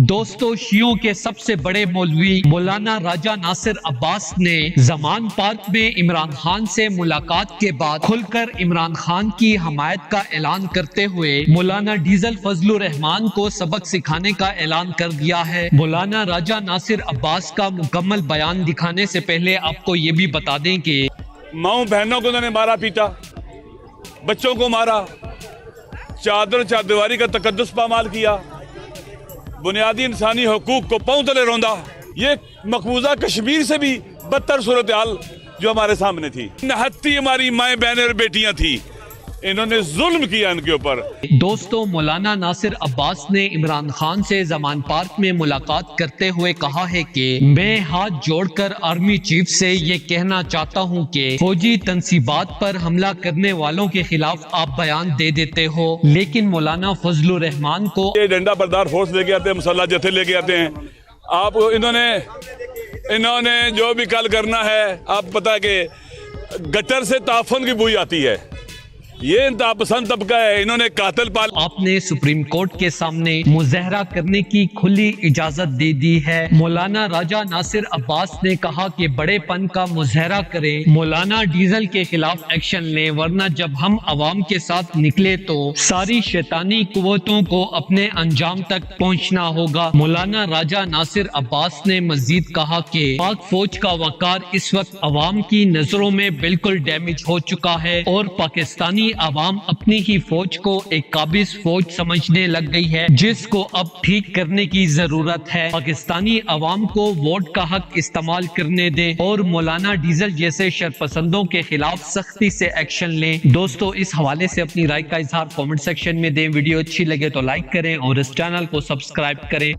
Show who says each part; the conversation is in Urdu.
Speaker 1: دوستو، شیعوں کے سب سے بڑے مولوی مولانا راجہ ناصر عباس نے زمان پارک میں عمران خان سے ملاقات کے بعد کھل کر عمران خان کی حمایت کا اعلان کرتے ہوئے مولانا ڈیزل فضل الرحمان کو سبق سکھانے کا اعلان کر دیا ہے۔ مولانا راجہ ناصر عباس کا مکمل بیان دکھانے سے پہلے آپ کو یہ بھی بتا دیں کہ
Speaker 2: ماؤں بہنوں کو انہوں نے مارا پیٹا، بچوں کو مارا، چادر چاردیواری کا تقدس پامال کیا، بنیادی انسانی حقوق کو پاؤں تلے روندا۔ یہ مقبوضہ کشمیر سے بھی بدتر صورتحال جو ہمارے سامنے تھی۔ نہتی ہماری مائیں بہنیں اور بیٹیاں تھیں، انہوں نے ظلم کیا ان کے اوپر۔
Speaker 1: دوستو، مولانا ناصر عباس نے عمران خان سے زمان پارک میں ملاقات کرتے ہوئے کہا ہے کہ میں ہاتھ جوڑ کر آرمی چیف سے یہ کہنا چاہتا ہوں کہ فوجی تنصیبات پر حملہ کرنے والوں کے خلاف آپ بیان دے دیتے ہو، لیکن مولانا فضل الرحمان کو
Speaker 2: یہ ڈنڈا بردار فورس لے کے آتے ہیں، مسلح جتھے لے کے آتے ہیں۔ آپ انہوں نے جو بھی کل کرنا ہے، آپ پتہ کہ گٹر سے تعفن کی بوئی آتی ہے، یہ انتہا پسند طبقہ ہے، انہوں نے قاتل پال۔
Speaker 1: آپ نے سپریم کورٹ کے سامنے مظاہرہ کرنے کی کھلی اجازت دے دی ہے۔ مولانا راجہ ناصر عباس نے کہا کہ بڑے پن کا مظاہرہ کریں، مولانا ڈیزل کے خلاف ایکشن لیں، ورنہ جب ہم عوام کے ساتھ نکلے تو ساری شیطانی قوتوں کو اپنے انجام تک پہنچنا ہوگا۔ مولانا راجہ ناصر عباس نے مزید کہا کہ پاک فوج کا وقار اس وقت عوام کی نظروں میں بالکل ڈیمیج ہو چکا ہے اور پاکستانی عوام اپنی ہی فوج کو ایک قابض فوج سمجھنے لگ گئی ہے، جس کو اب ٹھیک کرنے کی ضرورت ہے۔ پاکستانی عوام کو ووٹ کا حق استعمال کرنے دیں اور مولانا ڈیزل جیسے شرپسندوں کے خلاف سختی سے ایکشن لیں۔ دوستو، اس حوالے سے اپنی رائے کا اظہار کامنٹ سیکشن میں دیں۔ ویڈیو اچھی لگے تو لائک کریں اور اس چینل کو سبسکرائب کریں۔